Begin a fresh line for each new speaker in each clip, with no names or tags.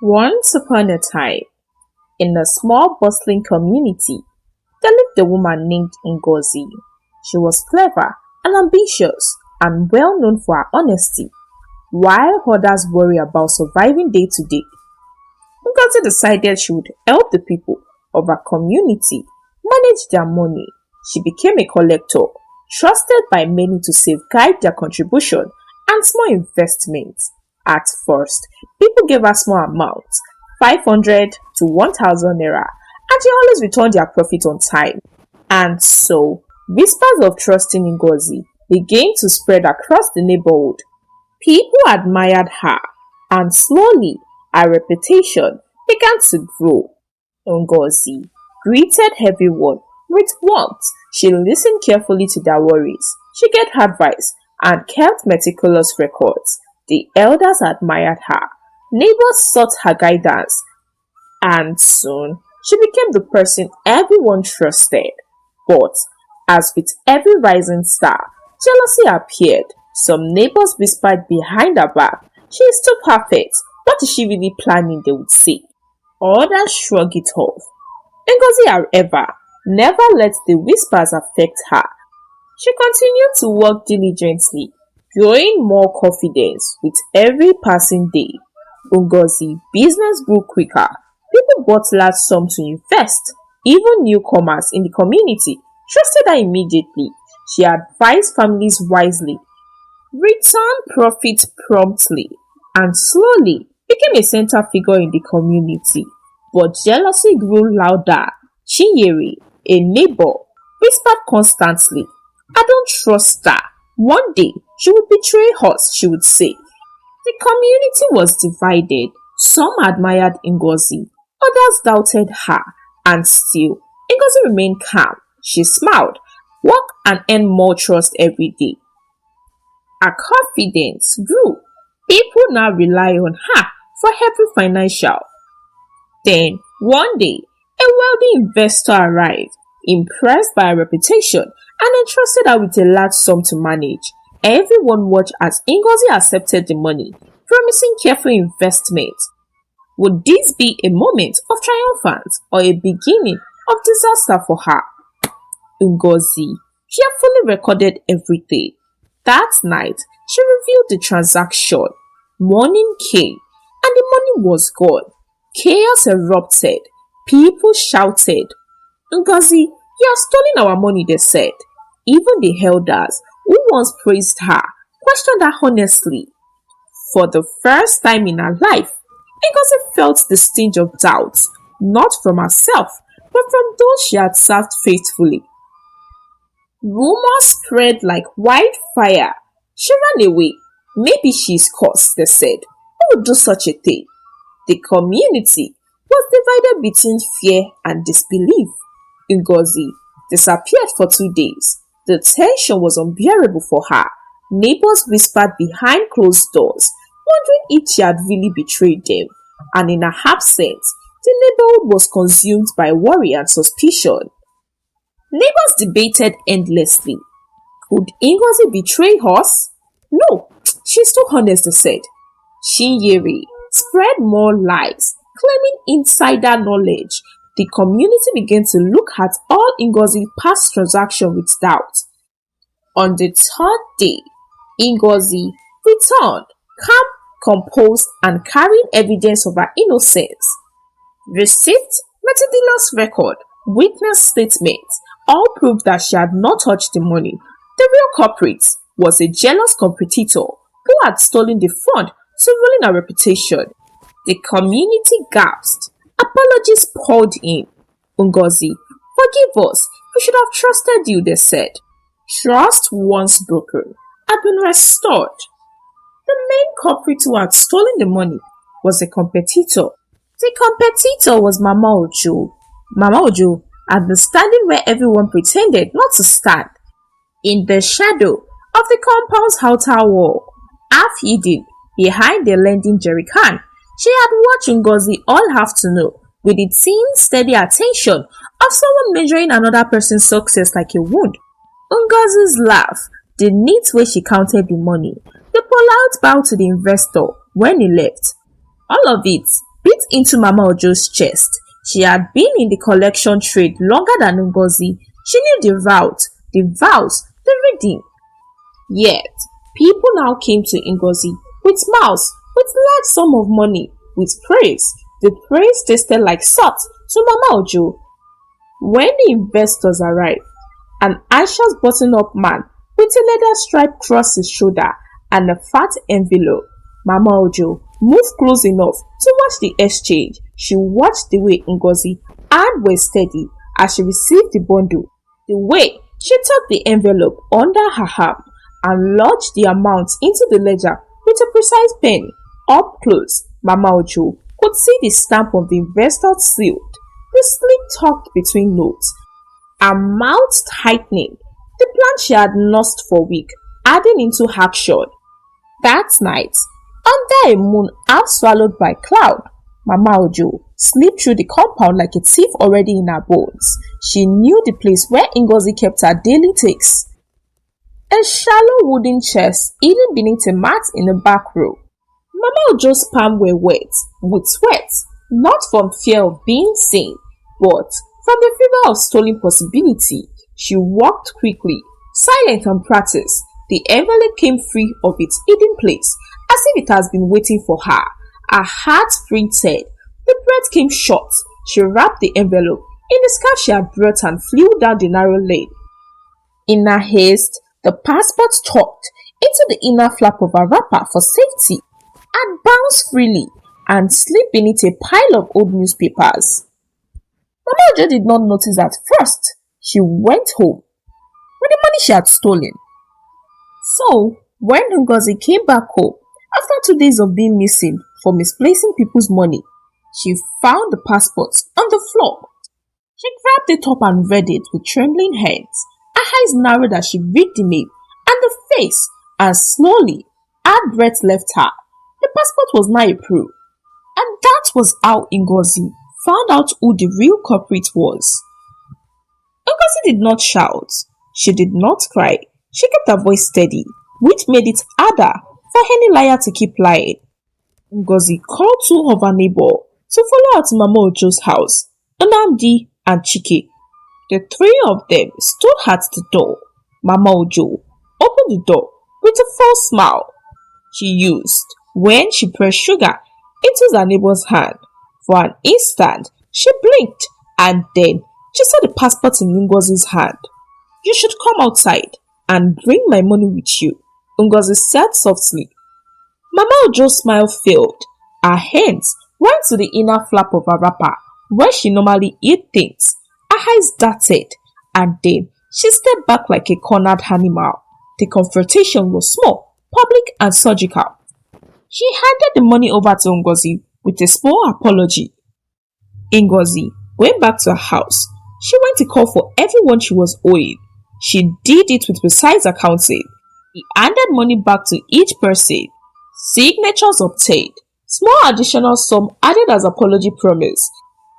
Once upon a time, in a small bustling community, there lived a woman named Ngozi. She was clever and ambitious and well known for her honesty. While others worry about surviving day to day, Ngozi decided she would help the people of her community manage their money. She became a collector, trusted by many to safeguard their contribution and small investments. At first, people gave her small amounts, 500 to 1000 naira, and she always returned their profit on time. And so, whispers of trusting Ngozi began to spread across the neighborhood. People admired her, and slowly her reputation began to grow. Ngozi greeted everyone with warmth. She listened carefully to their worries. She gave advice and kept meticulous records. The elders admired her. Neighbors sought her guidance, and soon she became the person everyone trusted. But as with every rising star, jealousy appeared. Some neighbors whispered behind her back, "She is too perfect. What is she really planning?" they would say. Others shrugged it off. Ngozi, however, never let the whispers affect her. She continued to work diligently, growing more confidence with every passing day. Ngozi business grew quicker. People bought large sums to invest. Even newcomers in the community trusted her immediately. She advised families wisely, returned profits promptly, and slowly became a center figure in the community. But jealousy grew louder. Chinyere, a neighbor, whispered constantly, "I don't trust her. One day she will betray us," she would say. The community was divided. Some admired Ngozi, others doubted her, and still, Ngozi remained calm. She smiled, worked, and earned more trust every day. Her confidence grew. People now rely on her for every financial. Then, one day, a wealthy investor arrived, impressed by her reputation, and entrusted her with a large sum to manage. Everyone watched as Ngozi accepted the money, promising careful investment. Would this be a moment of triumph or a beginning of disaster for her? Ngozi carefully recorded everything. That night, she reviewed the transaction. Morning came, and the money was gone. Chaos erupted. People shouted, "Ngozi, you have stolen our money," they said. Even the elders, who once praised her, questioned her honestly. For the first time in her life, Ngozi felt the sting of doubt, not from herself, but from those she had served faithfully. Rumors spread like wildfire. She ran away. Maybe she's cursed, they said. Who would do such a thing? The community was divided between fear and disbelief. Ngozi disappeared for 2 days. The tension was unbearable for her. Neighbors whispered behind closed doors, wondering if she had really betrayed them. And in her absence, the neighborhood was consumed by worry and suspicion. Neighbors debated endlessly. Could Ngozi betray us? No, she's too honest, they said. Chinyere spread more lies, claiming insider knowledge. The community began to look at all Ngozi's past transactions with doubt. On the third day, Ngozi returned, calm, composed, and carrying evidence of her innocence. Receipt, meticulous record, witness statements all proved that she had not touched the money. The real culprit was a jealous competitor who had stolen the fund to ruin her reputation. The community gasped. Apologies poured in. "Ngozi, forgive us. We should have trusted you," they said. Trust once broken had been restored. The main culprit who had stolen the money was a competitor. The competitor was Mama Ojo. Mama Ojo had been standing where everyone pretended not to stand, in the shadow of the compound's outer wall, half hidden behind the lending jerrycan. She had watched Ngozi all afternoon with the keen, steady attention of someone measuring another person's success like a wound. Ngozi's laugh, the neat way she counted the money, the polite bow to the investor when he left. All of it beat bit into Mama Ojo's chest. She had been in the collection trade longer than Ngozi. She knew the route, the vows, the reading. Yet, people now came to Ngozi with mouths, with large sum of money, with praise. The praise tasted like salt to Mama Ojo. When the investors arrived, an anxious button-up man with a leather stripe across his shoulder and a fat envelope. Mama Ojo moved close enough to watch the exchange. She watched the way Ngozi hand was steady as she received the bundle, the way she tucked the envelope under her arm and lodged the amount into the ledger with a precise pen. Up close, Mama Ojo could see the stamp of the investor sealed, the slip tucked between notes, her mouth tightening, the plan she had nursed for weeks adding into action. That night, under a moon half swallowed by cloud, Mama Ojo slipped through the compound like a thief already in her bones. She knew the place where Ngozi kept her daily takes. A shallow wooden chest hidden beneath a mat in the back row. Mama Ojo's palms were wet with sweat, not from fear of being seen, but from the fever of stolen possibility. She walked quickly, silent and practiced. The envelope came free of its hidden place, as if it has been waiting for her. Her heart printed. The breath came short. She wrapped the envelope in the scarf she had brought and flew down the narrow lane. In her haste, the passport tucked into the inner flap of her wrapper for safety and bounced freely and slipped beneath a pile of old newspapers. Mama Ojo did not notice at first. She went home with the money she had stolen. So, when Ngozi came back home after 2 days of being missing for misplacing people's money, she found the passport on the floor. She grabbed it up and read it with trembling hands. Her eyes narrowed as she read the name and the face, and slowly, her breath left her. The passport was now approved. And that was how Ngozi found out who the real culprit was. Ngozi did not shout. She did not cry. She kept her voice steady, which made it harder for any liar to keep lying. Ngozi called two of her neighbors to follow her to Mama Ojo's house, Nnamdi and Chike. The three of them stood at the door. Mama Ojo opened the door with a false smile she used when she pressed sugar into her neighbor's hand. For an instant, she blinked and then she saw the passport in Ngozi's hand. "You should come outside and bring my money with you," Ngozi said softly. Mama Ojo's smile failed. Her hands went to the inner flap of her wrapper where she normally hid things. Her eyes darted and then she stepped back like a cornered animal. The confrontation was small, public and surgical. She handed the money over to Ngozi with a small apology. Ngozi went back to her house. She went to call for everyone she was owing. She did it with precise accounting. He handed money back to each person. Signatures obtained. Small additional sum added as apology promise.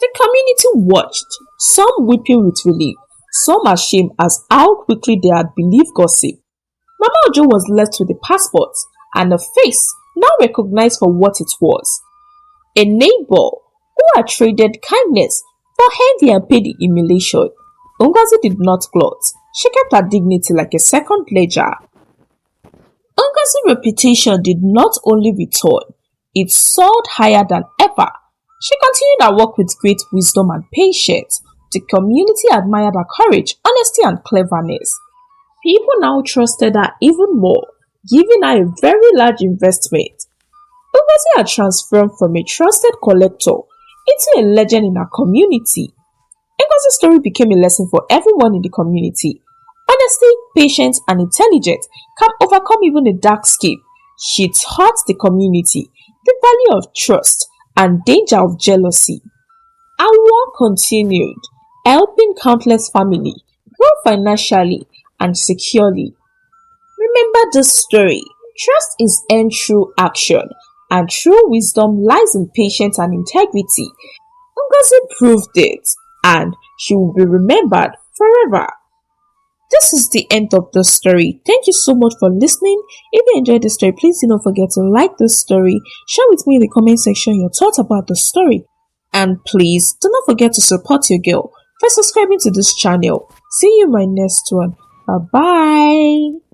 The community watched, some weeping with relief, some ashamed as how quickly they had believed gossip. Mama Ojo was left with the passport and a face now recognized for what it was. A neighbor who had traded kindness for envy and paid the humiliation. Ngozi did not glut. She kept her dignity like a second ledger. Ngozi's reputation did not only return, it soared higher than ever. She continued her work with great wisdom and patience. The community admired her courage, honesty and cleverness. People now trusted her even more, giving her a very large investment. Ngozi had transformed from a trusted collector into a legend in her community. Ngozi's story became a lesson for everyone in the community. Honesty, patience, and intelligence can overcome even a dark scheme. She taught the community the value of trust and danger of jealousy. Her work continued, helping countless families grow financially and securely. Remember this story. Trust is earned through action, and true wisdom lies in patience and integrity. Ngozi proved it, and she will be remembered forever. This is the end of the story. Thank you so much for listening. If you enjoyed the story, please do not forget to like the story, share with me in the comment section your thoughts about the story, and please do not forget to support your girl by subscribing to this channel. See you in my next one. Bye bye.